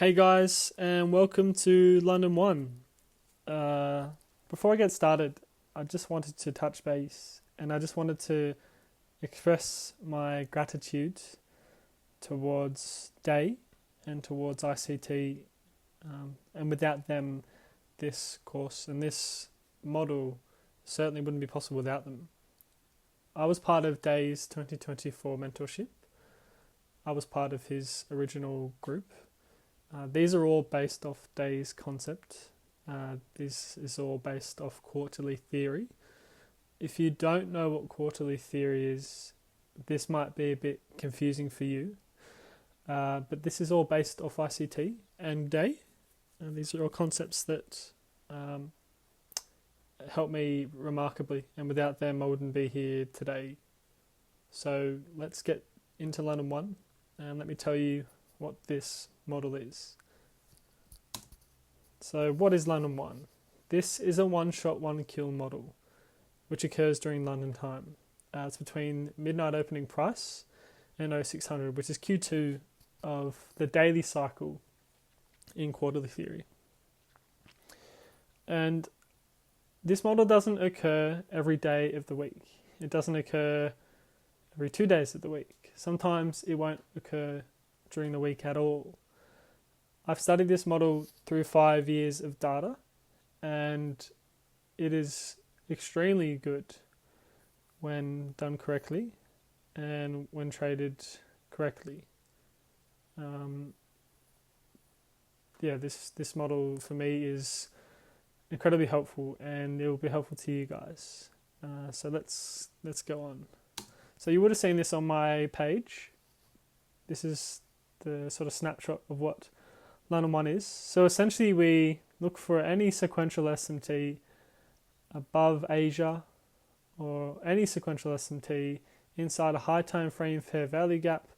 Hey guys, and welcome to London 1. Before I get started, I just wanted to touch base and I just wanted to express my gratitude towards Day and towards ICT. And without them, this course and this model certainly wouldn't be possible without them. I was part of Day's 2024 mentorship. I was part of his original group. These are all based off Day's concept. This is all based off quarterly theory. If you don't know what quarterly theory is, this might be a bit confusing for you. But this is all based off ICT and Day. And these are all concepts that help me remarkably. And without them, I wouldn't be here today. So let's get into London 1 and let me tell you what this model is. So what is London 1? This is a one-shot, one-kill model, which occurs during London time. It's between midnight opening price and 0600, which is Q2 of the daily cycle in quarterly theory. And this model doesn't occur every day of the week. It doesn't occur every 2 days of the week. Sometimes it won't occur during the week at all. I've studied this model through 5 years of data, and it is extremely good when done correctly and when traded correctly. This model for me is incredibly helpful, and it will be helpful to you guys. So let's go on. So you would have seen this on my page. This is the sort of snapshot of what London 1 is. So essentially we look for any sequential SMT above Asia or any sequential SMT inside a high time frame fair value gap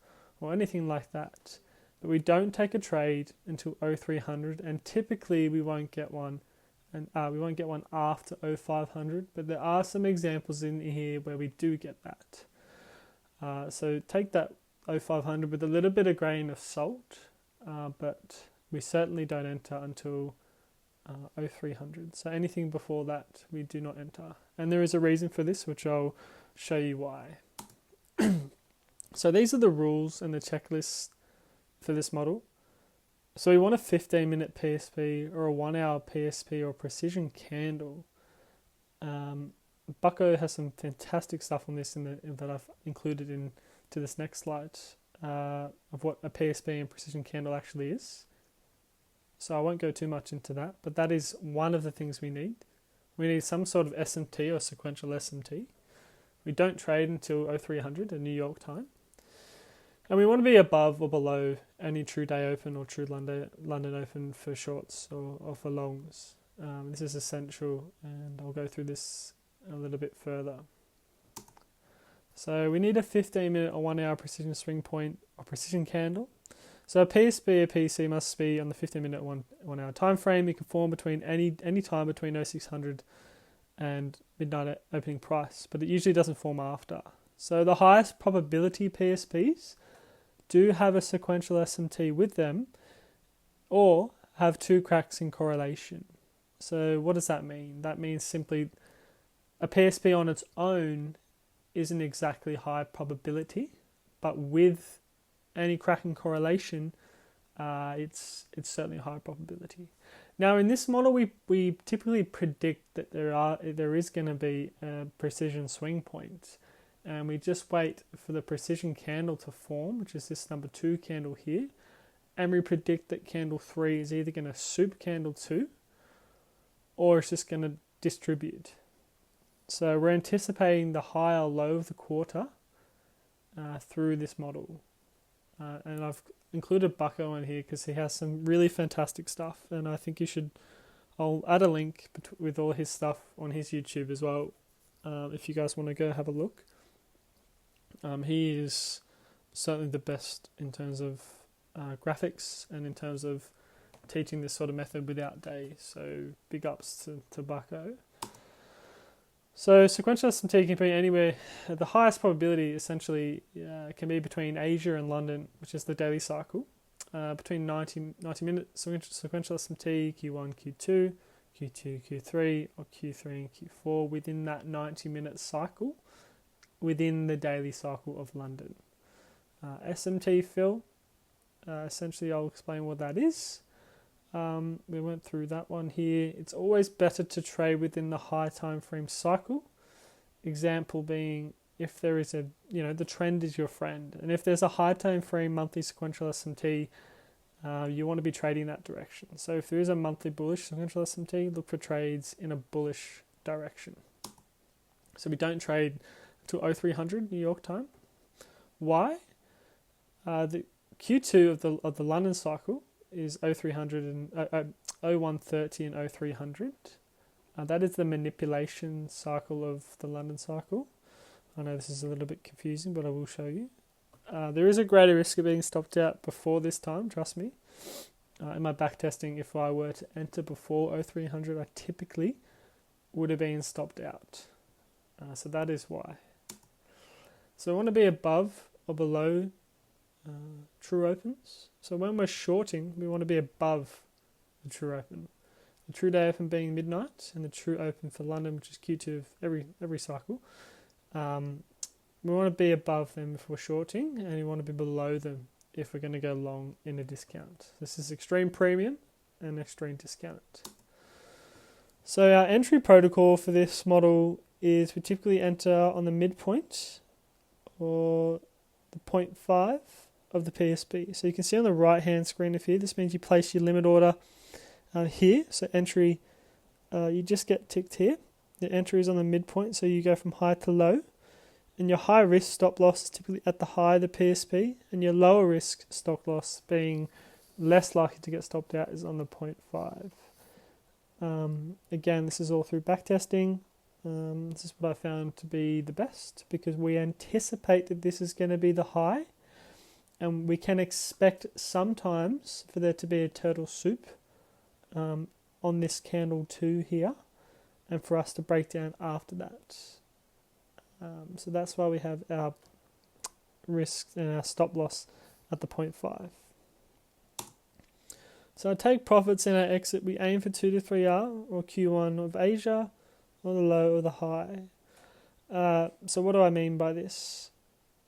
or anything like that. But we don't take a trade until 0300, and typically we won't get one after 0500, but there are some examples in here where we do get that. So take that 0500 with a little bit of grain of salt, but we certainly don't enter until 0300. So anything before that we do not enter, and there is a reason for this, which I'll show you why. So these are the rules and the checklist for this model. So we want a 15-minute PSP or a 1-hour PSP or precision candle. Bucko has some fantastic stuff on this that I've included into this next slide of what a PSP and precision candle actually is. So I won't go too much into that, but that is one of the things we need. We need some sort of SMT or sequential SMT. We don't trade until 0300 in New York time. And we want to be above or below any true day open or true London open for shorts or for longs. This is essential, and I'll go through this a little bit further. So we need a 15-minute or 1-hour precision swing point or precision candle. So a PSP or PC must be on the 15-minute or 1 hour time frame. It can form between any time between 0600 and midnight opening price, but it usually doesn't form after. So the highest probability PSPs do have a sequential SMT with them or have two cracks in correlation. So what does that mean? That means simply a PSP on its own isn't exactly high probability, but with any crack in correlation, it's certainly a high probability. Now in this model, we typically predict that there is going to be a precision swing point, and we just wait for the precision candle to form, which is this number 2 candle here, and we predict that candle 3 is either going to soup candle 2 or it's just going to distribute. So we're anticipating the high or low of the quarter through this model. And I've included Bucko in here because he has some really fantastic stuff, and I think I'll add a link with all his stuff on his YouTube as well, if you guys want to go have a look. He is certainly the best in terms of graphics and in terms of teaching this sort of method without Day, so big ups to Bucko. So sequential SMT can be anywhere. The highest probability essentially can be between Asia and London, which is the daily cycle, between 90 minutes sequential SMT, Q1, Q2, Q2, Q3, or Q3 and Q4 within that 90-minute cycle, within the daily cycle of London. SMT fill, essentially I'll explain what that is. We went through that one here. It's always better to trade within the high time frame cycle. Example being, if there is the trend is your friend, and if there's a high time frame monthly sequential SMT, you want to be trading that direction. So if there is a monthly bullish sequential SMT, look for trades in a bullish direction. So we don't trade to 0300 New York time. Why? The Q2 of the London cycle is 0300 and 0130 and 0300. That is the manipulation cycle of the London cycle. I know this is a little bit confusing, but I will show you. There is a greater risk of being stopped out before this time, trust me. In my backtesting, if I were to enter before 0300, I typically would have been stopped out. So that is why. So I want to be above or below true opens. So when we're shorting, we want to be above the true open. The true day open being midnight, and the true open for London, which is Q2 of every cycle. We want to be above them if we're shorting, and we want to be below them if we're going to go long in a discount. This is extreme premium and extreme discount. So our entry protocol for this model is we typically enter on the midpoint or the 0.5 of the PSP. So you can see on the right hand screen of here, this means you place your limit order here. So entry, you just get ticked here. The entry is on the midpoint, so you go from high to low. And your high risk stop loss is typically at the high of the PSP, and your lower risk stop loss, being less likely to get stopped out, is on the 0.5. Again, this is all through backtesting. This is what I found to be the best, because we anticipate that this is going to be the high, and we can expect sometimes for there to be a turtle soup on this candle too here, and for us to break down after that. So that's why we have our risk and our stop loss at the 0.5. So I take profits in our exit. We aim for 2 to 3R or Q1 of Asia, or the low or the high. So what do I mean by this?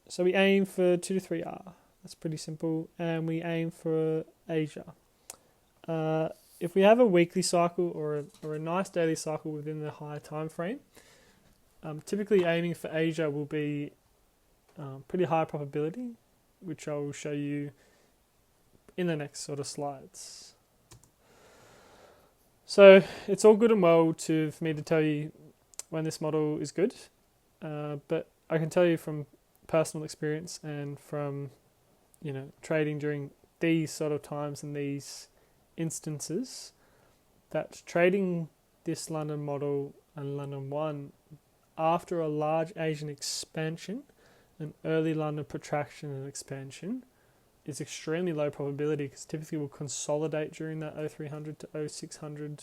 So we aim for 2 to 3R. That's pretty simple. And we aim for Asia. If we have a weekly cycle or a nice daily cycle within the higher time frame, typically aiming for Asia will be pretty high probability, which I will show you in the next sort of slides. So it's all good and well for me to tell you when this model is good, but I can tell you from personal experience and from trading during these sort of times and these instances, that trading this London model and London 1 after a large Asian expansion and early London protraction and expansion is extremely low probability, because typically we'll consolidate during that 0300 to 0600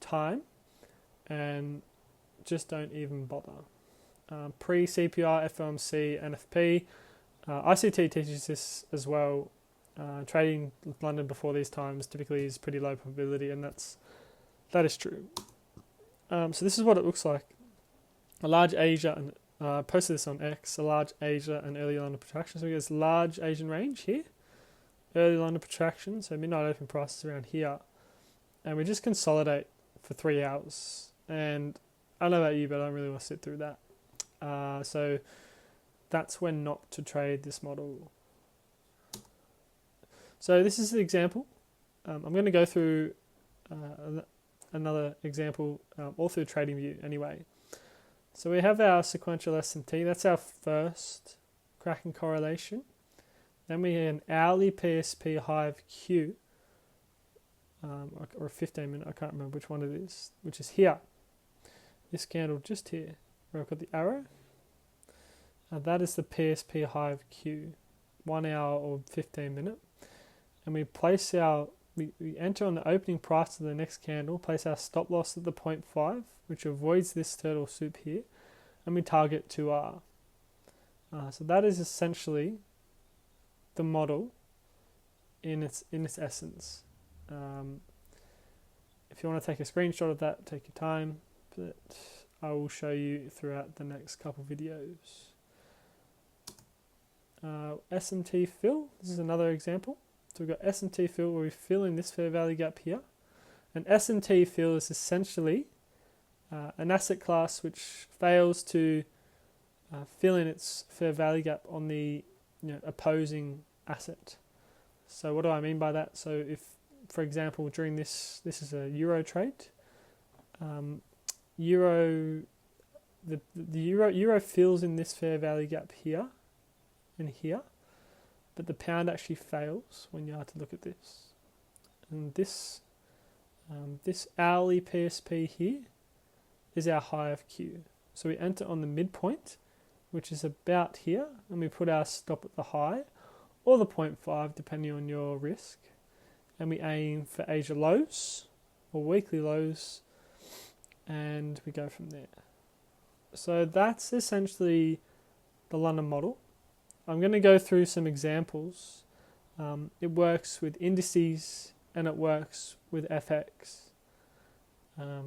time and just don't even bother. Pre-CPI, FOMC, NFP, ICT teaches this as well. Trading London before these times typically is pretty low probability, and that is true. So this is what it looks like. A large Asia, and I posted this on X, a large Asia and early London protraction. So we get this large Asian range here, early London protraction, so midnight open prices around here. And we just consolidate for 3 hours. And I don't know about you, but I don't really want to sit through that. So that's when not to trade this model. So this is the example. I'm going to go through another example all through TradingView anyway. So we have our sequential S&T. That's our first Kraken correlation. Then we have an hourly PSP high of Q, or a 15-minute, I can't remember which one it is, which is here. This candle just here, where I've got the arrow. That is the PSP high of Q, 1 hour or 15-minute. And we place we enter on the opening price of the next candle, place our stop loss at the 0.5, which avoids this turtle soup here, and we target 2R. So that is essentially the model in its essence. If you want to take a screenshot of that, take your time, but I will show you throughout the next couple videos. SMT fill, this is another example. So we've got SMT fill where we fill in this fair value gap here. An SMT fill is essentially an asset class which fails to fill in its fair value gap on the opposing asset. So what do I mean by that? So if, for example, during this is a euro trade, the euro fills in this fair value gap here and here, but the pound actually fails when you are to look at this. And this hourly PSP here is our high of Q. So we enter on the midpoint, which is about here, and we put our stop at the high, or the 0.5 depending on your risk, and we aim for Asia lows or weekly lows, and we go from there. So that's essentially the London model. I'm going to go through some examples. It works with indices and it works with FX.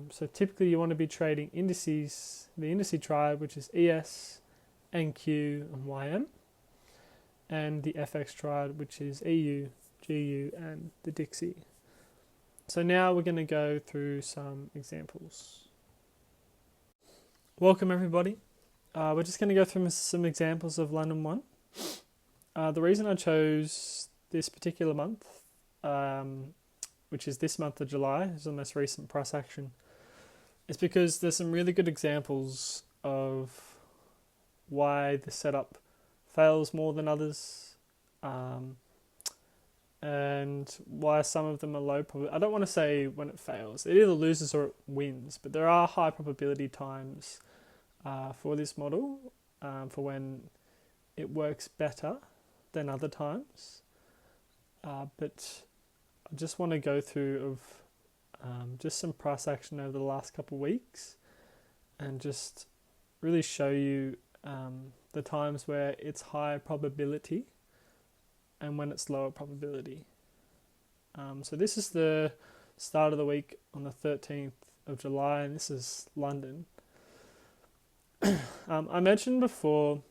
So typically you want to be trading indices, the Indicie Triad, which is ES, NQ and YM, and the FX Triad, which is EU, GU and the Dixie. So now we're going to go through some examples. Welcome everybody. We're just going to go through some examples of London 1. The reason I chose this particular month, which is this month of July, is the most recent price action, is because there's some really good examples of why the setup fails more than others, and why some of them are low probability. I don't want to say when it fails. It either loses or it wins, but there are high probability times for this model, for when it works better than other times. But I just want to go through just some price action over the last couple of weeks and just really show you the times where it's high probability and when it's lower probability. So this is the start of the week on the 13th of July, and this is London. I mentioned before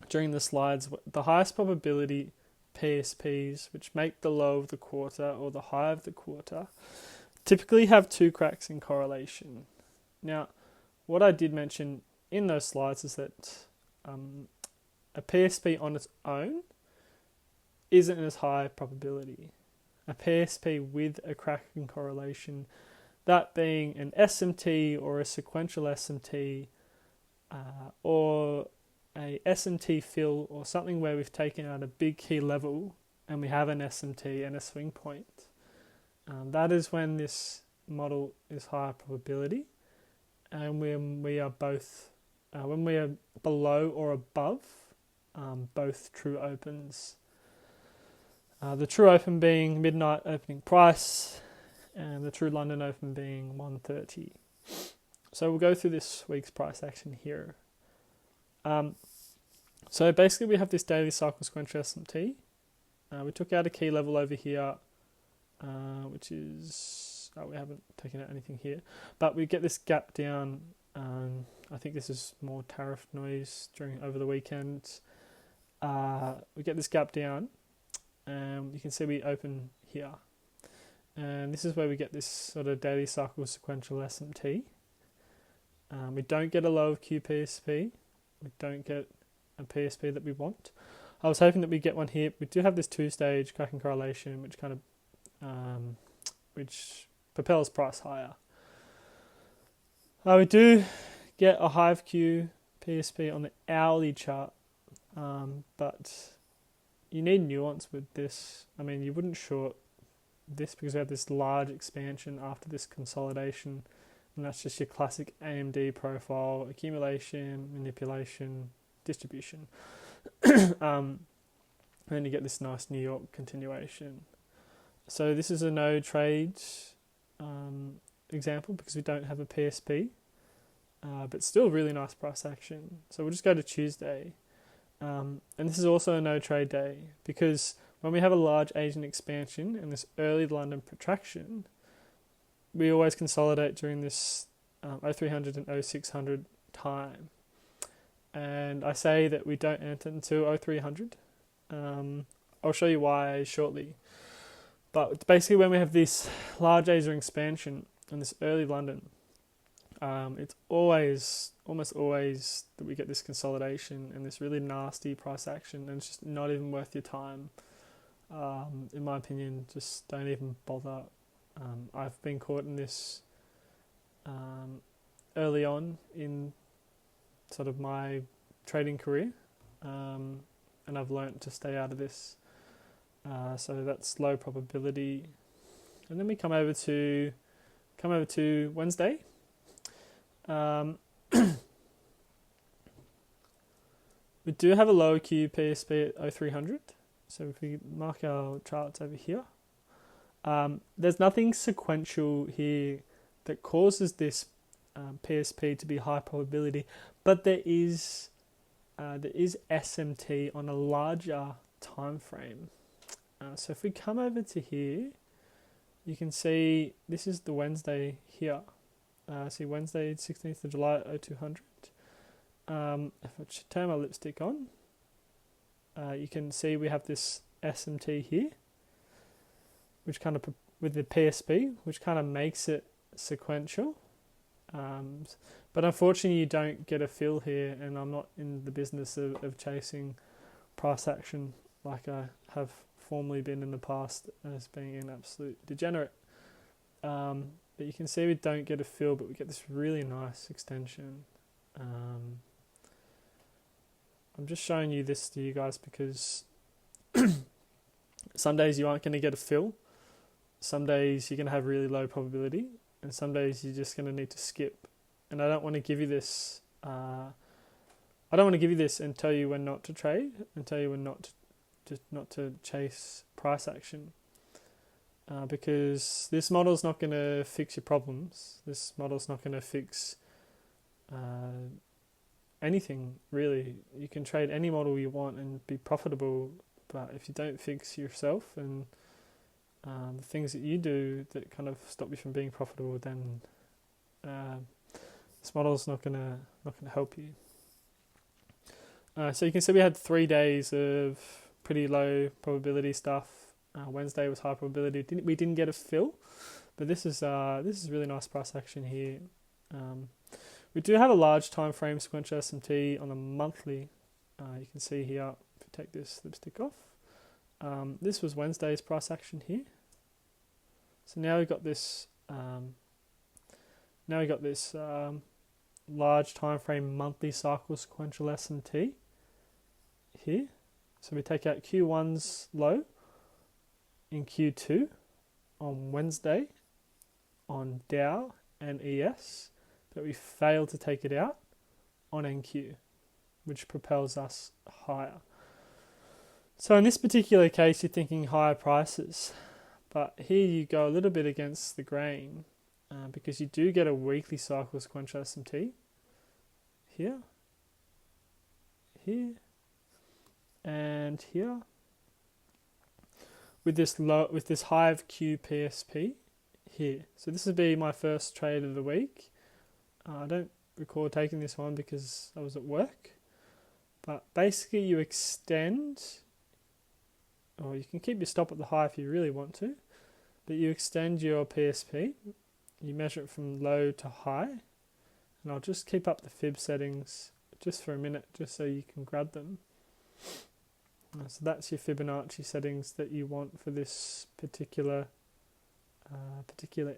during the slides the highest probability PSPs, which make the low of the quarter or the high of the quarter, typically have two cracks in correlation. Now, what I did mention in those slides is that a PSP on its own isn't as high probability. A PSP with a crack in correlation, that being an SMT or a sequential SMT, or a SMT fill, or something where we've taken out a big key level and we have an SMT and a swing point. That is when this model is higher probability, and when we are both, when we are below or above both true opens. The true open being midnight opening price, and the true London open being 1:30. So we'll go through this week's price action here. So basically we have this daily cycle sequential SMT. We took out a key level over here, which is, we haven't taken out anything here, but we get this gap down. I think this is more tariff noise over the weekend. We get this gap down, and you can see we open here. And this is where we get this sort of daily cycle sequential SMT. We don't get a low of QPSP. We don't get a PSP that we want. I was hoping that we get one here. We do have this two-stage cracking correlation, which kind of which propels price higher. We do get a high of Q PSP on the hourly chart, but you need nuance with this. I mean, you wouldn't short this because we have this large expansion after this consolidation, and that's just your classic AMD profile: accumulation, manipulation, distribution. And then you get this nice New York continuation. So this is a no trade example because we don't have a PSP, but still really nice price action. So we'll just go to Tuesday. And this is also a no trade day because when we have a large Asian expansion and this early London protraction, we always consolidate during this 0300 and 0600 time. And I say that we don't enter until 0300. I'll show you why shortly. But basically when we have this large Asian expansion and this early London, it's almost always that we get this consolidation and this really nasty price action, and it's just not even worth your time. In my opinion, just don't even bother. I've been caught in this early on in sort of my trading career, and I've learnt to stay out of this. So that's low probability. And then we come over to Wednesday. We do have a lower Q PSP at 0300. So if we mark our charts over here, there's nothing sequential here that causes this PSP to be high probability, but there is SMT on a larger time frame. So if we come over to here, you can see this is the Wednesday here. See Wednesday 16th of July at 0200. If I turn my lipstick on, you can see we have this SMT here, which kind of with the PSP, which kind of makes it sequential. But unfortunately, you don't get a fill here, and I'm not in the business of chasing price action like I have formerly been in the past as being an absolute degenerate. But you can see we don't get a fill, but we get this really nice extension. I'm just showing you this to you guys because some days you aren't going to get a fill, some days you're going to have really low probability, and some days you're just going to need to skip. And I don't want to give you this. I don't want to give you this and tell you when not to trade, and tell you when not to chase price action, because this model's not going to fix your problems. This model's not going to fix anything really. You can trade any model you want and be profitable, but if you don't fix yourself and the things that you do that kind of stop you from being profitable, then this model's not gonna help you. So you can see we had 3 days of pretty low probability stuff. Wednesday was high probability. We didn't get a fill, but this is really nice price action here. We do have a large time frame sequential SMT on a monthly. You can see here, if we take this lipstick off, this was Wednesday's price action here. So now we've got this. Large time frame monthly cycle sequential SMT here. So we take out Q1's low in Q2 on Wednesday on Dow and ES, but we fail to take it out on NQ, which propels us higher. So in this particular case, you're thinking higher prices, but here you go a little bit against the grain, because you do get a weekly cycle sequential SMT here, and here with this high of Q PSP here. So this would be my first trade of the week. I don't recall taking this one because I was at work, but basically you extend, or you can keep your stop at the high if you really want to, but you extend your PSP, you measure it from low to high, and I'll just keep up the fib settings just for a minute just so you can grab them. So that's your Fibonacci settings that you want for this particular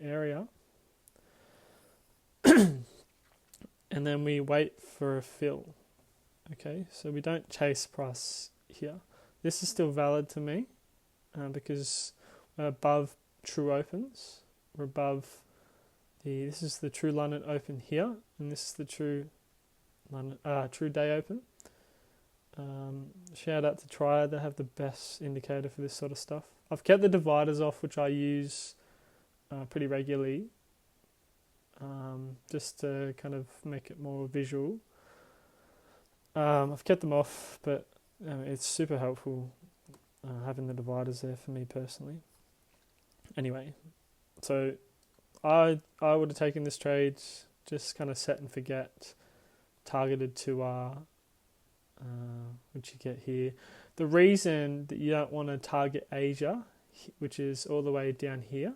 area. And then we wait for a fill. Okay, so we don't chase price here. This is still valid to me because we're above true opens. We're above this is the true London open here, and this is the true London true day open. Shout out to Triad, they have the best indicator for this sort of stuff. I've kept the dividers off, which I use pretty regularly, just to kind of make it more visual. I've kept them off, but it's super helpful having the dividers there for me personally. Anyway, so I would have taken this trade just kind of set and forget, targeted to which you get here. The reason that you don't want to target Asia, which is all the way down here,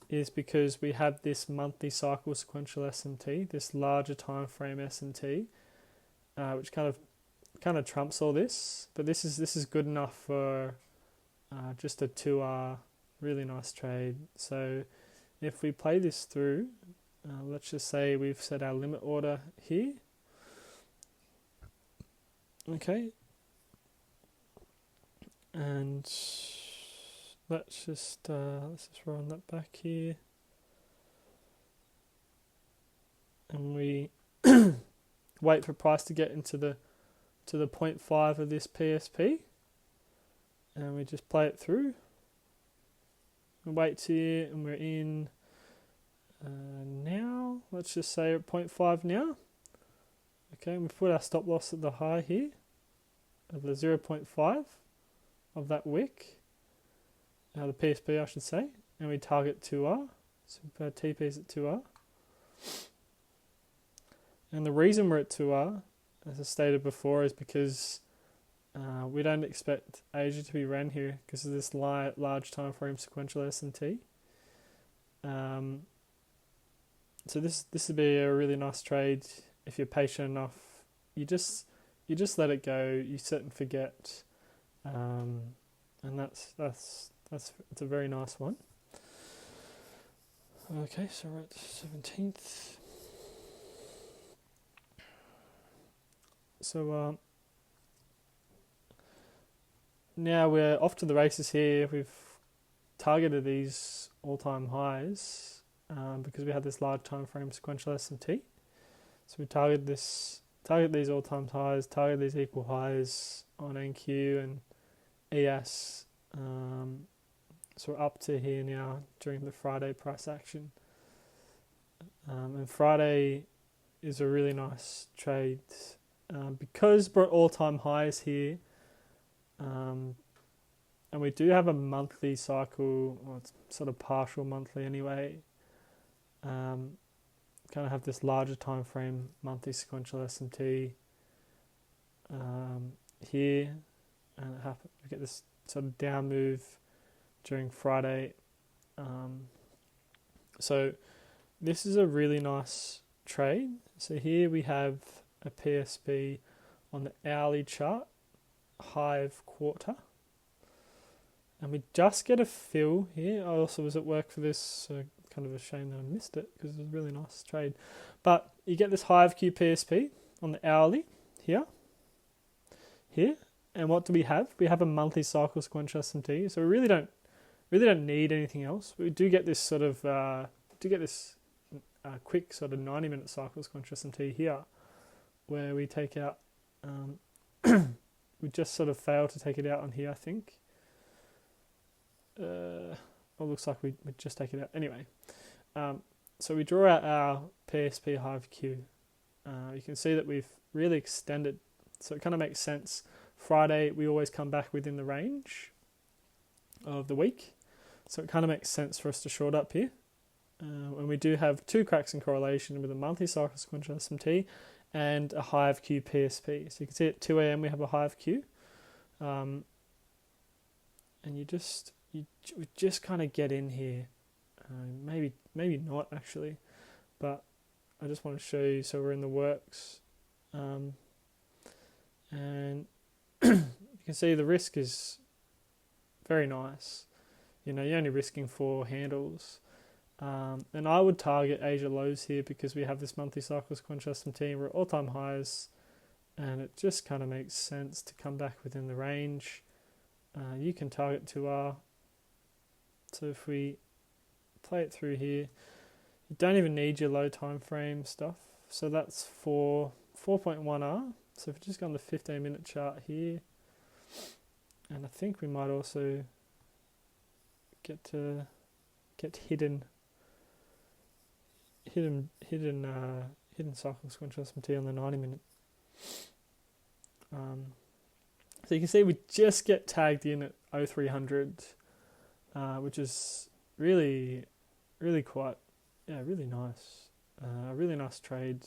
is because we have this monthly cycle sequential S&T, this larger time frame S&T, which kind of trumps all this. But this is good enough for just a 2R, really nice trade. So if we play this through, let's just say we've set our limit order here. Okay, and let's just run that back here, and we wait for price to get into the 0.5 of this PSP, and we just play it through. We wait here, and we're in now. Let's just say we're at 0.5 now. Okay, and we've put our stop loss at the high here of the 0.5 of that wick, the PSP I should say, and we target 2R, so we put our TPs at 2R. And the reason we're at 2R, as I stated before, is because we don't expect Asia to be ran here because of this large time frame sequential S&T. So this would be a really nice trade if you're patient enough. You just let it go. You set and forget, and it's a very nice one. Okay, so we're at the 17th. So now we're off to the races here. We've targeted these all-time highs because we had this large time frame sequential S&T. So we target these all-time highs, target these equal highs on NQ and ES. So we're up to here now during the Friday price action. And Friday is a really nice trade because we're at all-time highs here. And we do have a monthly cycle, well, it's sort of partial monthly anyway. Kind of have this larger time frame monthly sequential S&T here, and we get this sort of down move during Friday. So this is a really nice trade. So here we have a PSP on the hourly chart, hive quarter, and we just get a fill here. I also was at work for this, so kind of a shame that I missed it because it was a really nice trade. But you get this hive Q PSP on the hourly here, and what do we have? We have a monthly cycle sequential S&T. So we really don't need anything else. We do get this sort of quick sort of 90-minute cycle sequential S&T here, where we take out. We just sort of failed to take it out on here, I think. It looks like we just take it out. Anyway, so we draw out our PSP hive Q. You can see that we've really extended, so it kind of makes sense. Friday, we always come back within the range of the week, so it kind of makes sense for us to short up here. And we do have two cracks in correlation with a monthly cycle sequential SMT and a hive Q PSP. So you can see at 2 a.m. we have a hive Q, and you just kind of get in here. Maybe not actually, but I just want to show you. So we're in the works, and you can see the risk is very nice. You know, you're only risking 4 handles. And I would target Asia lows here because we have this monthly cycle sequential SMT. We're at all-time highs, and it just kind of makes sense to come back within the range. You can target 2R. So if we play it through here, you don't even need your low time frame stuff. So that's for 4.1R. So if we just go on the 15-minute chart here, and I think we might also get hidden cycle sequential SMT on the 90-minute. So you can see we just get tagged in at 0300, which is really, really quite, really nice. Really nice trade.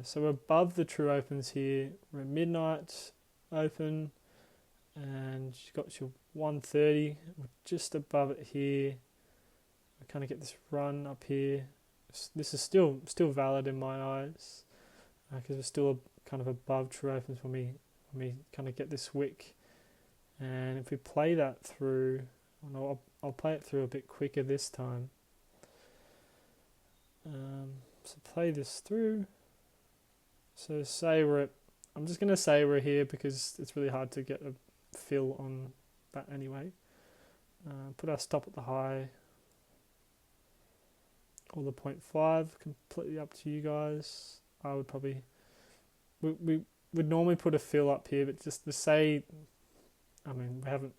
So we're above the true opens here. We're at midnight open, and you've got your 130. We're just above it here. We kind of get this run up here. This is still valid in my eyes, because we're still kind of above true opens when we kind of get this wick. And if we play that through, I'll play it through a bit quicker this time. So play this through. So say I'm just going to say we're here because it's really hard to get a fill on that anyway. Put our stop at the high or the 0.5, completely up to you guys. I would probably, we would normally put a fill up here, but just to say, we haven't,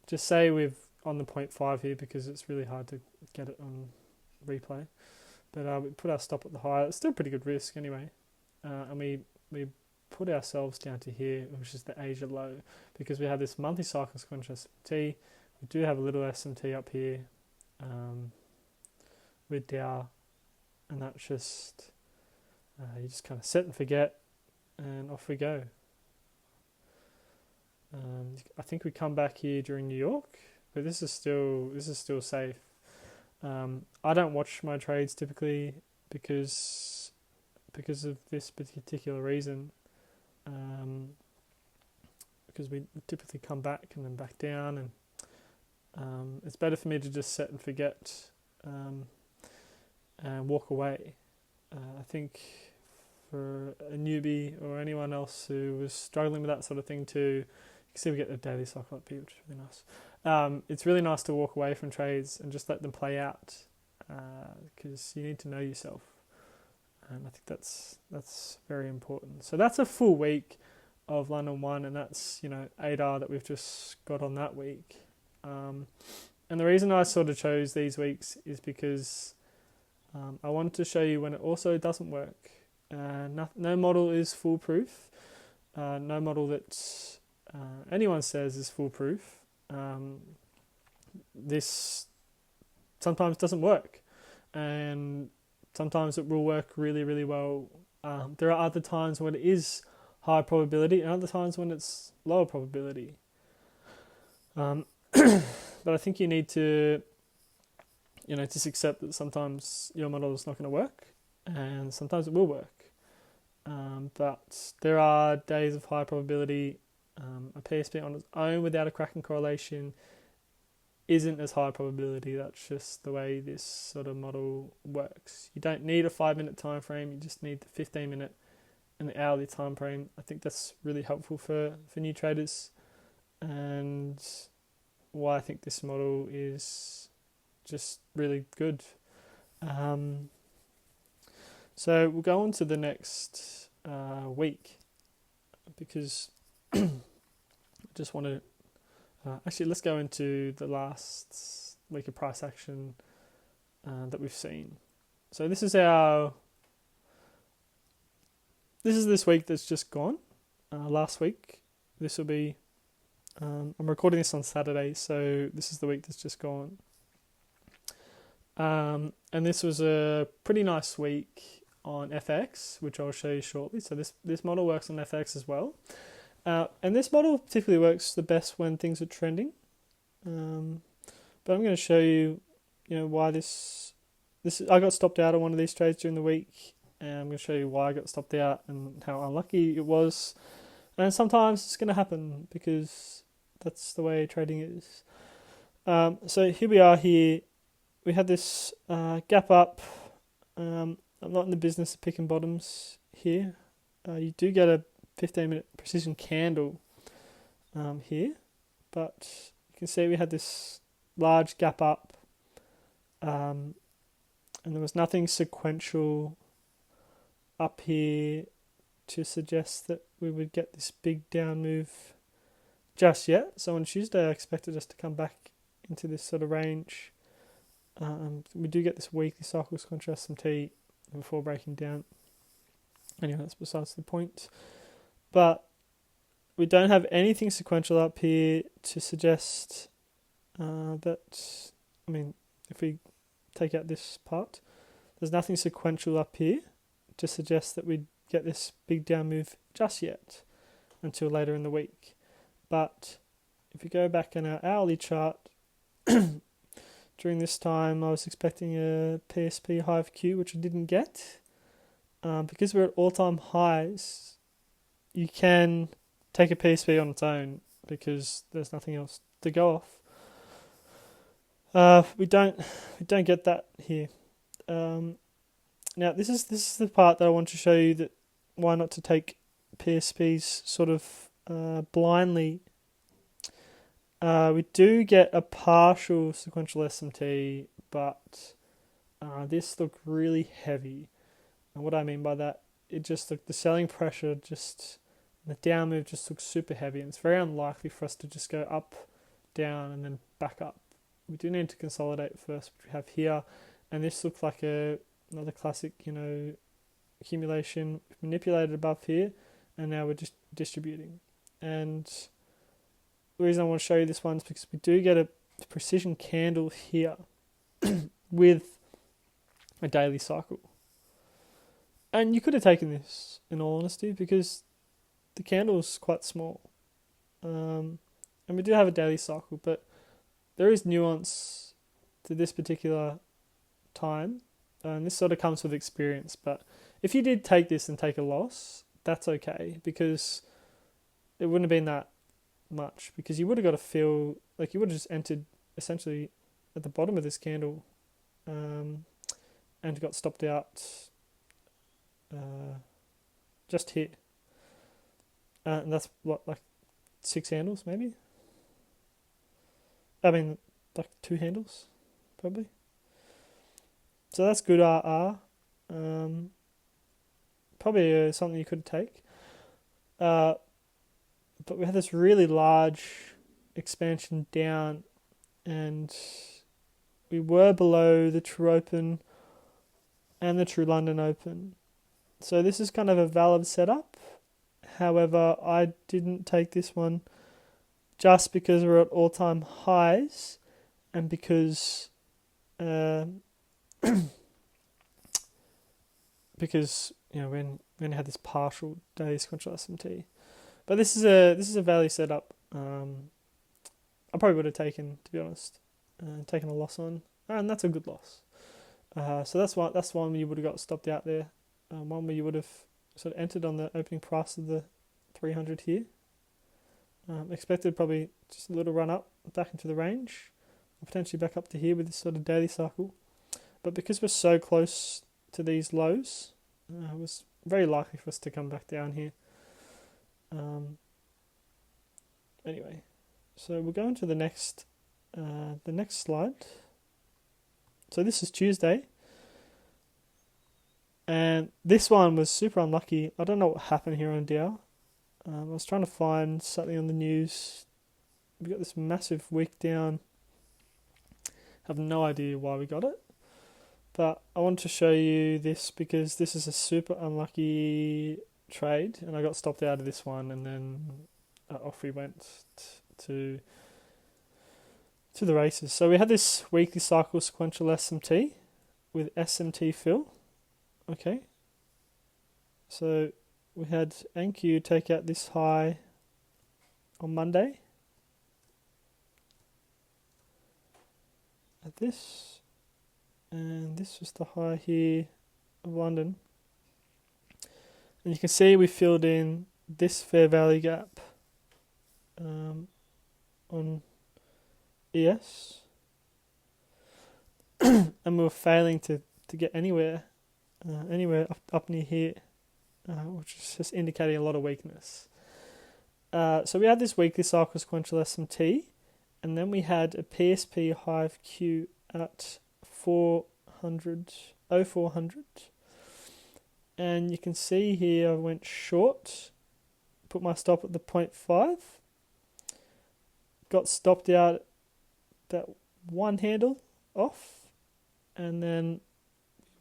just say we've on the 0.5 here because it's really hard to get it on replay. But we put our stop at the high. It's still pretty good risk anyway. And we put ourselves down to here, which is the Asia low, because we have this monthly cycle conscious SMT. We do have a little SMT up here with Dow, and that's just, you just kind of set and forget, and off we go. I think we come back here during New York, but this is still safe. I don't watch my trades typically because of this particular reason. Because we typically come back and then back down, and it's better for me to just set and forget and walk away. I think for a newbie or anyone else who was struggling with that sort of thing too, you can see we get the daily cycle up here, which is really nice. It's really nice to walk away from trades and just let them play out, because you need to know yourself. And I think that's very important. So that's a full week of London 1, and that's 8R that we've just got on that week. And the reason I sort of chose these weeks is because I wanted to show you when it also doesn't work. No model is foolproof. No model that anyone says is foolproof. This sometimes doesn't work, and sometimes it will work really, really well. There are other times when it is high probability and other times when it's lower probability. But I think you need to, just accept that sometimes your model is not going to work and sometimes it will work. But there are days of high probability. A PSP on its own without a cracking correlation isn't as high probability. That's just the way this sort of model works. You don't need a 5-minute time frame, you just need the 15-minute and the hourly time frame. I think that's really helpful for new traders, and why I think this model is just really good. So we'll go on to the next week, because I just want to actually, let's go into the last week of price action that we've seen. So this is this week that's just gone. Last week, this will be, I'm recording this on Saturday, so this is the week that's just gone. And this was a pretty nice week on FX, which I'll show you shortly. So this model works on FX as well. And this model particularly works the best when things are trending. But I'm going to show you, why this I got stopped out on one of these trades during the week, and I'm going to show you why I got stopped out and how unlucky it was. And sometimes it's going to happen because that's the way trading is. So here we are here. We had this gap up. I'm not in the business of picking bottoms here. You do get a 15-minute precision candle here, but you can see we had this large gap up, and there was nothing sequential up here to suggest that we would get this big down move just yet. So on Tuesday I expected us to come back into this sort of range. We do get this weekly cycles contrast SMT before breaking down. Anyway, that's besides the point. But we don't have anything sequential up here to suggest that, I mean, if we take out this part, there's nothing sequential up here to suggest that we'd get this big down move just yet until later in the week. But if you go back in our hourly chart, during this time I was expecting a PSP high of Q, which I didn't get. Because we're at all-time highs, you can take a PSP on its own because there's nothing else to go off. We don't get that here. Now this is the part that I want to show you, that why not to take PSPs sort of blindly. We do get a partial sequential SMT, but this looked really heavy. And what I mean by that, it just looked, the selling pressure, just the down move just looks super heavy, and it's very unlikely for us to just go up, down, and then back up. We do need to consolidate first, which we have here, and this looks like another classic, accumulation. We've manipulated above here, and now we're just distributing. And the reason I want to show you this one is because we do get a precision candle here with a daily cycle. And you could have taken this, in all honesty, because the candle is quite small. And we do have a daily cycle, but there is nuance to this particular time. And this sort of comes with experience. But if you did take this and take a loss, that's okay, because it wouldn't have been that much, because you would have got a feel like you would have just entered essentially at the bottom of this candle and got stopped out just here, and that's what, like 6 handles maybe. I mean, like 2 handles probably. So that's good RR. Probably something you could take. But we had this really large expansion down, and we were below the True Open and the True London Open. So this is kind of a valid setup. However, I didn't take this one just because we're at all-time highs, and because because when we had this partial daily sequential SMT. But this is a value setup. I probably would have taken, to be honest, taken a loss on, and that's a good loss. So that's one you would have got stopped out there. One where you would have sort of entered on the opening price of the 300 here. Expected probably just a little run up back into the range, or potentially back up to here with this sort of daily cycle. But because we're so close to these lows, it was very likely for us to come back down here. Anyway, so we'll go into the next slide. So this is Tuesday, and this one was super unlucky. I don't know what happened here on Dow. I was trying to find something on the news. We got this massive week down. Have no idea why we got it, but I wanted to show you this because this is a super unlucky trade, and I got stopped out of this one, and then off we went to the races. So we had this weekly cycle sequential SMT with SMT fill. Okay, so we had NQ take out this high on Monday at this, and this was the high here of London. And you can see we filled in this fair value gap on ES, and we were failing to get anywhere up near here, which is just indicating a lot of weakness. So we had this weekly cycle sequential SMT, and then we had a PSP high of Q at 400, and you can see here I went short, put my stop at the 0.5, got stopped out that one handle off, and then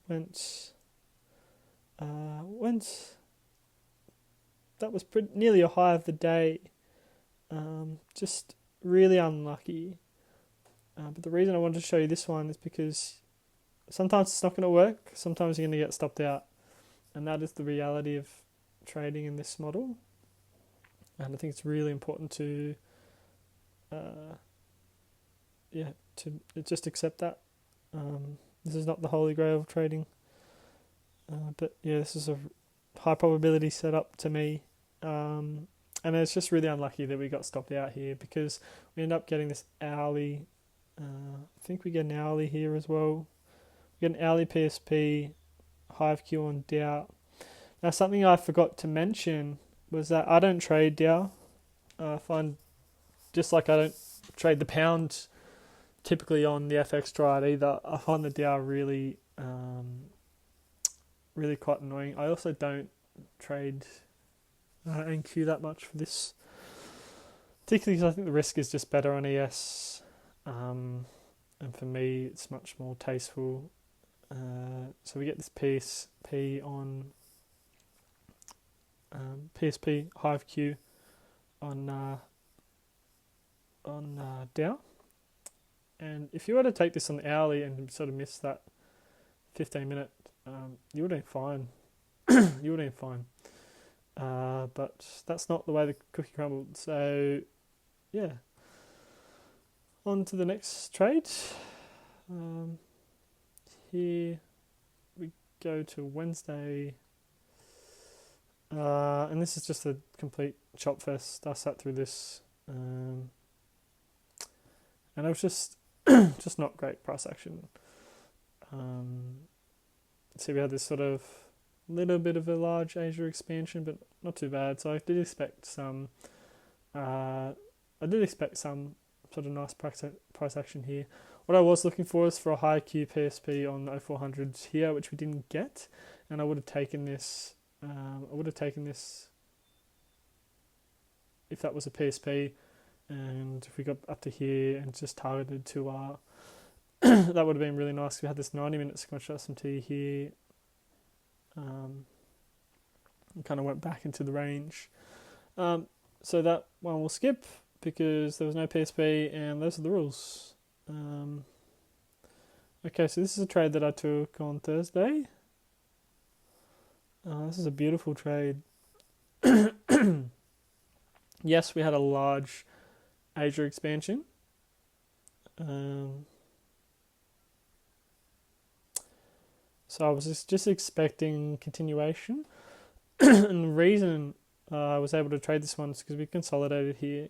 went that was nearly a high of the day, Just really unlucky. But the reason I wanted to show you this one is because sometimes it's not going to work. Sometimes you're going to get stopped out. And that is the reality of trading in this model. And I think it's really important to just accept that. This is not the holy grail of trading. But yeah, this is a high probability setup to me. And it's just really unlucky that we got stopped out here because we end up getting this hourly. I think we get an hourly here as well. We get an hourly PSP, HIVQ on Dow. Now, something I forgot to mention was that I don't trade Dow. I find, just like I don't trade the pound typically on the FX Triad either, I find the Dow really, really quite annoying. I also don't trade NQ that much for this, particularly because I think the risk is just better on ES, and for me it's much more tasteful. So we get this PSP on PSP HIVQ on Dow, and if you were to take this on the hourly and sort of miss that 15-minute, you would have been fine. You would have been fine. But that's not the way the cookie crumbled. So yeah, on to the next trade. Here we go to Wednesday, and this is just a complete chop fest. I sat through this, and it was just just not great price action. So we had this sort of little bit of a large Asia expansion, but not too bad. So I did expect some. I did expect some sort of nice price action here. What I was looking for is for a high Q PSP on the 0400s here, which we didn't get, and I would have taken this. If that was a PSP, and if we got up to here and just targeted to that would have been really nice. We had this 90-minute sequential SMT here. Kind of went back into the range. So that one we'll skip because there was no PSP, and those are the rules. Okay, so this is a trade that I took on Thursday. This is a beautiful trade. Yes, we had a large Asia expansion. So I was just expecting continuation. And the reason I was able to trade this one is because we consolidated here.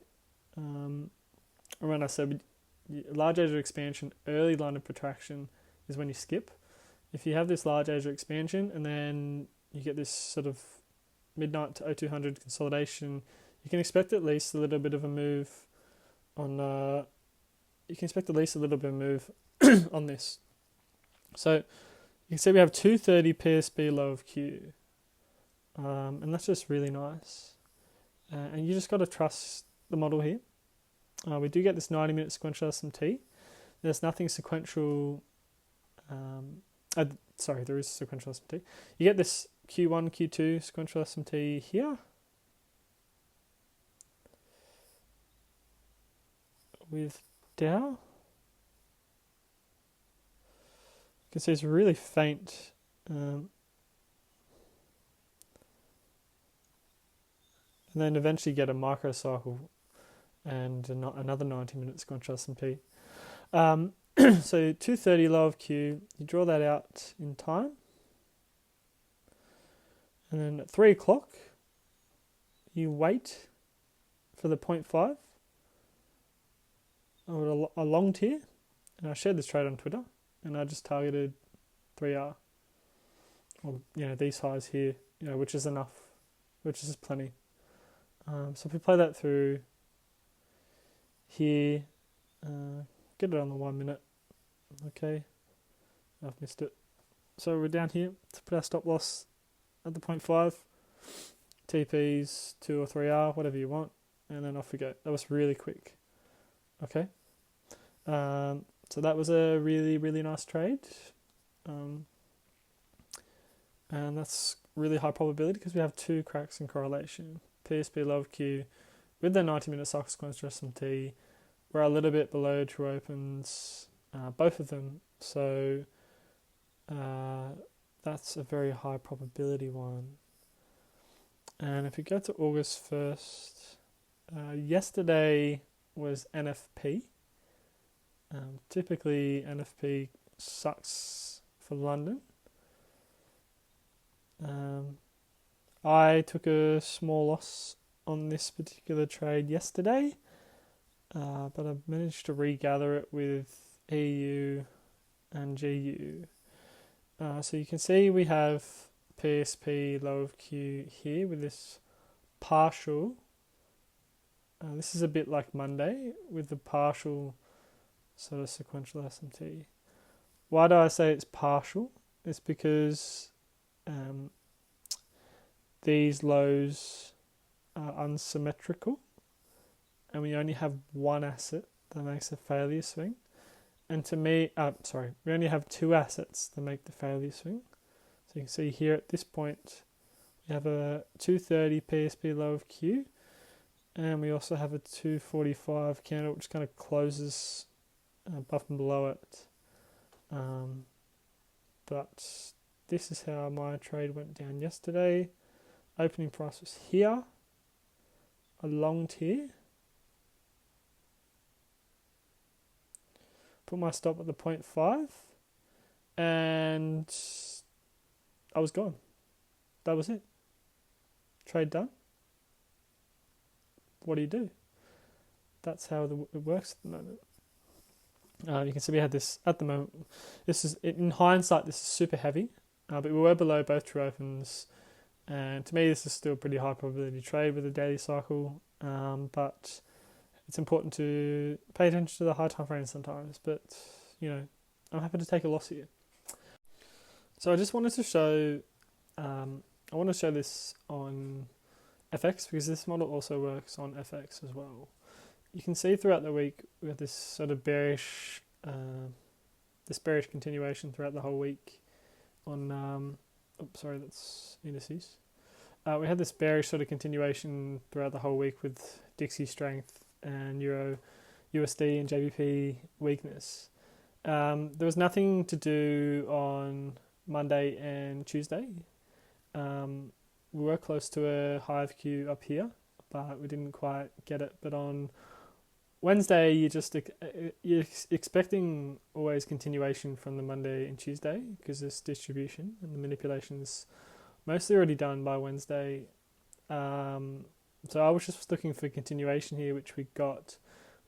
When I said large Asia expansion, early line of protraction is when you skip. If you have this large Asia expansion and then you get this sort of midnight to 0200 consolidation, you can expect at least a little bit of a move on. You can expect at least a little bit of a move on this. So you can see we have 230 PSP low of Q, and that's just really nice. And you just got to trust the model here. We do get this 90-minute sequential SMT. There's nothing sequential. There is sequential SMT. You get this Q1, Q2 sequential SMT here. With Dow. You can see it's really faint. And then eventually get a microcycle and another 90-minute sequential S&P. So 230 low of Q, you draw that out in time. And then at 3 o'clock, you wait for the 0.5. I longed here, and I shared this trade on Twitter, and I just targeted 3R. Or, these highs here, which is enough, which is plenty. So if we play that through here, get it on the 1 minute. Okay, I've missed it. So we're down here to put our stop loss at the 0.5. TPs 2 or 3R, whatever you want, and then off we go. That was really quick. Okay, so that was a really, really nice trade, and that's really high probability because we have two cracks in correlation. PSP low of Q with the 90-minute cycle sequential SMT, we're a little bit below true opens, both of them. So that's a very high probability one. And if we go to August 1st, yesterday was NFP. Typically, NFP sucks for London. I took a small loss on this particular trade yesterday, but I've managed to regather it with EU and GU. So you can see we have PSP low of Q here with this partial. This is a bit like Monday with the partial sort of sequential SMT. Why do I say it's partial? It's because these lows are unsymmetrical and we only have one asset that makes a failure swing. And to me, we only have two assets that make the failure swing. So you can see here at this point, we have a 230 PSP low of Q, and we also have a 245 candle, which kind of closes above and below it. But this is how my trade went down yesterday. Opening price was here, I longed here, put my stop at the 0.5, and I was gone. That was it. Trade done. What do you do? That's how it works at the moment. You can see we had this at the moment. This is, in hindsight, this is super heavy, but we were below both true opens. And to me, this is still a pretty high probability trade with a daily cycle, but it's important to pay attention to the high time frames sometimes. But I'm happy to take a loss here. So I just wanted to show, I want to show this on FX because this model also works on FX as well. You can see throughout the week we have this sort of bearish continuation throughout the whole week on. That's indices. We had this bearish sort of continuation throughout the whole week with Dixie strength and Euro, USD and JBP weakness. There was nothing to do on Monday and Tuesday. We were close to a high of Q up here, but we didn't quite get it. But on Wednesday, you're expecting always continuation from the Monday and Tuesday because this distribution and the manipulation's mostly already done by Wednesday. So I was just looking for continuation here, which we got.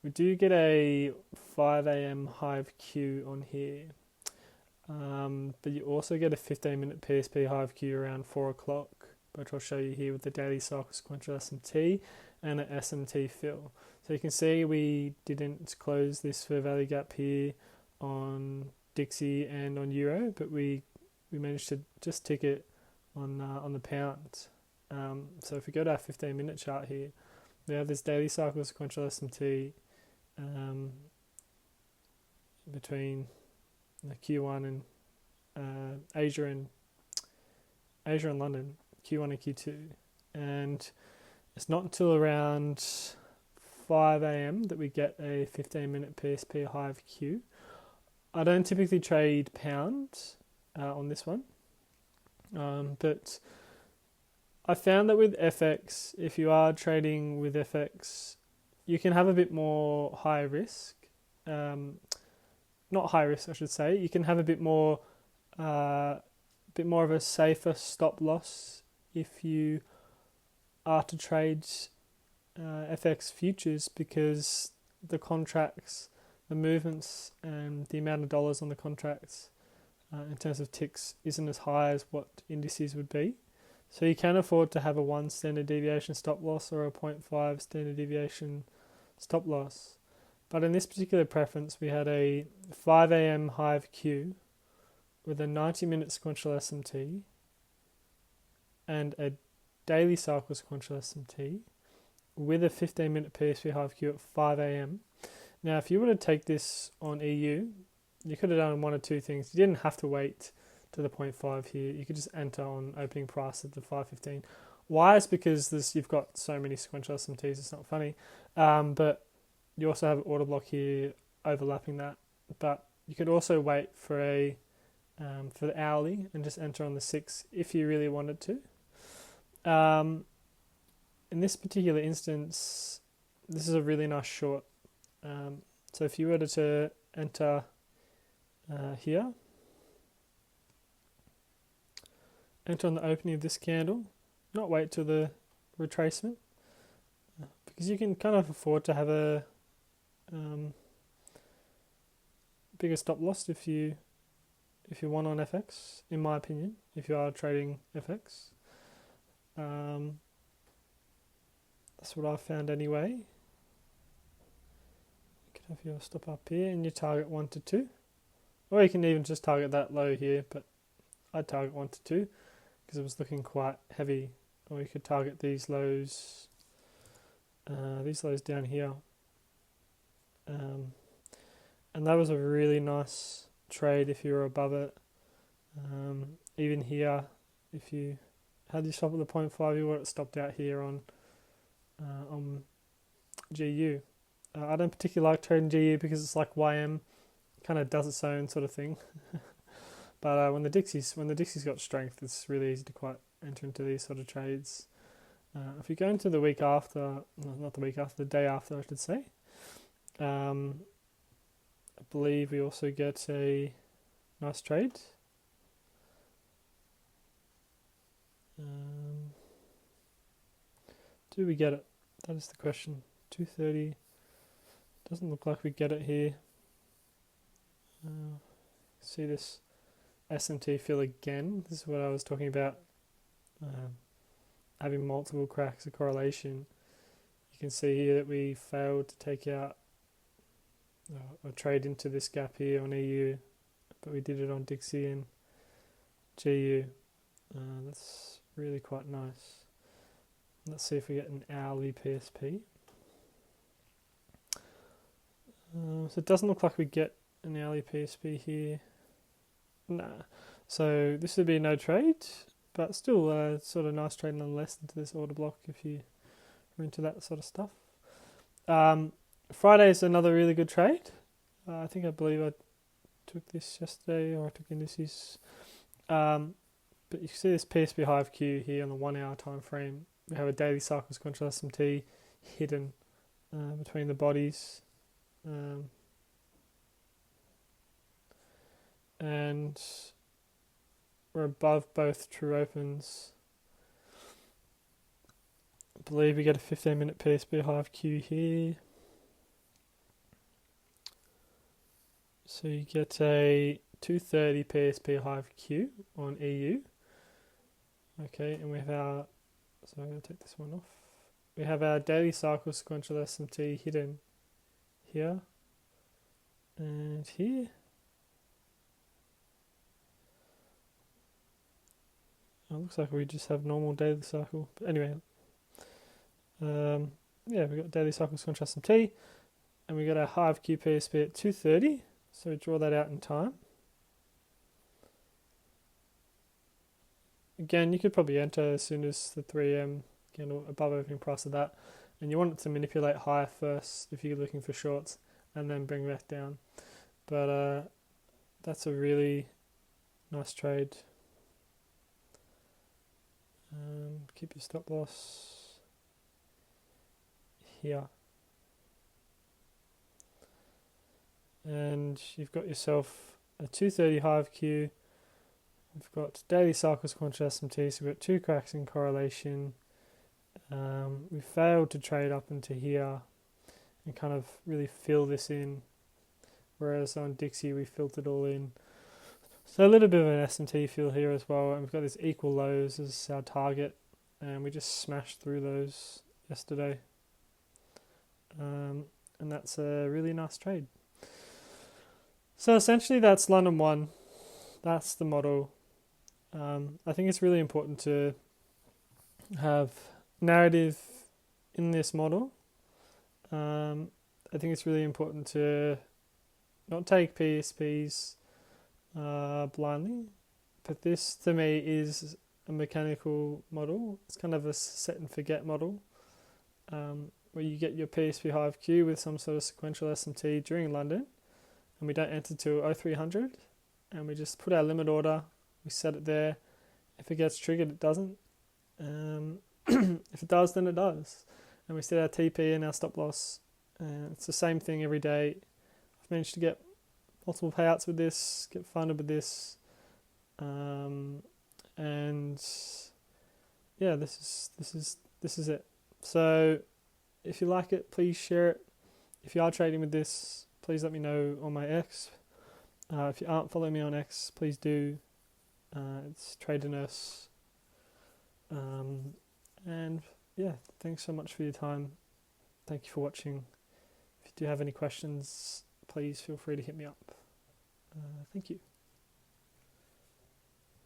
We do get a 5 a.m. high of Q on here, but you also get a 15-minute PSP high of Q around 4 o'clock, which I'll show you here with the daily cycle sequential SMT and an SMT fill. So you can see we didn't close this fair value gap here on Dixie and on Euro, but we managed to just tick it on the pound. So if we go to our 15-minute chart here, we have this daily cycle sequential SMT between Q1 and Asia and London, Q1 and Q2, and it's not until around 5 a.m. that we get a 15-minute PSP high of Q. I don't typically trade pound on this one, but I found that with FX, if you are trading with FX, you can have a bit more high risk. Not high risk, I should say. You can have a bit more of a safer stop loss if you are to trade FX futures, because the contracts, the movements and the amount of dollars on the contracts in terms of ticks isn't as high as what indices would be. So you can afford to have a 1 standard deviation stop loss or a 0.5 standard deviation stop loss. But in this particular preference, we had a 5 a.m. high of Q with a 90-minute sequential SMT and a daily cycle sequential SMT with a 15-minute PSP high of Q at 5 a.m. Now, if you were to take this on EU, you could have done one or two things. You didn't have to wait to the 0.5 here. You could just enter on opening price at the 5.15. Why? It's because you've got so many sequential SMTs, it's not funny. But you also have an order block here overlapping that. But you could also wait for the hourly and just enter on the 6 if you really wanted to. In this particular instance, this is a really nice short. So if you were to enter here, enter on the opening of this candle, not wait till the retracement, because you can kind of afford to have a bigger stop loss if you want on FX, in my opinion, if you are trading FX. That's what I've found anyway. You can have your stop up here and you target 1 to 2, or you can even just target that low here, but I'd target 1 to 2 because it was looking quite heavy. Or you could target these lows down here, and that was a really nice trade if you were above it. Even here, if you had your stop at the 0.5, you would have stopped out here on GU. I don't particularly like trading GU because it's like YM, kind of does its own sort of thing. But when the Dixie's got strength, it's really easy to quite enter into these sort of trades. If you go into the week after, not the week after, the day after, I should say, I believe we also get a nice trade. Do we get it? That is the question. 230. Doesn't look like we get it here. See this SMT fill again. This is what I was talking about. Having multiple cracks of correlation. You can see here that we failed to take out or trade into this gap here on EU, but we did it on Dixie and GU. That's really quite nice. Let's see if we get an hourly PSP. So it doesn't look like we get an hourly PSP here. Nah. So this would be no trade, but still sort of nice trade nonetheless into this order block if you are into that sort of stuff. Friday is another really good trade. I believe I took this yesterday, or I took Indices. But you can see this PSP Hive Q here on the 1 hour time frame. We have a daily cycles contra SMT hidden between the bodies. And we're above both true opens. I believe we get a 15-minute PSP Hive Q here. So you get a 230 PSP Hive Q on EU. Okay, and we have so I'm going to take this one off. We have our daily cycle sequential SMT hidden here and here. It looks like we just have normal daily cycle. But anyway, we've got daily cycle sequential SMT, and we got our Hive Q PSP at 230. So we draw that out in time. Again, you could probably enter as soon as the 3am candle above opening price of that, and you want it to manipulate higher first if you're looking for shorts, and then bring back down. But that's a really nice trade. Keep your stop loss here, and you've got yourself a 230 Hive Q. We've got daily cycles contra SMT, so we've got 2 cracks in correlation. We failed to trade up into here and kind of really fill this in, whereas on Dixie we filled it all in. So a little bit of an SMT fill here as well, and we've got this equal lows as our target, and we just smashed through those yesterday. And that's a really nice trade. So essentially that's London 1. That's the model. I think it's really important to have narrative in this model. I think it's really important to not take PSPs blindly, but this to me is a mechanical model. It's kind of a set and forget model, where you get your PSP Hive queue with some sort of sequential SMT during London, and we don't enter to 0300, and we just put our limit order, we set it there. If it gets triggered, it doesn't. If it does, then it does. And we set our TP and our stop loss. It's the same thing every day. I've managed to get multiple payouts with this, get funded with this, and yeah, this is it. So if you like it, please share it. If you are trading with this, please let me know on my X. If you aren't following me on X, please do. It's Trader Nurse. And yeah, thanks so much for your time. Thank you for watching. If you do have any questions, please feel free to hit me up. Thank you.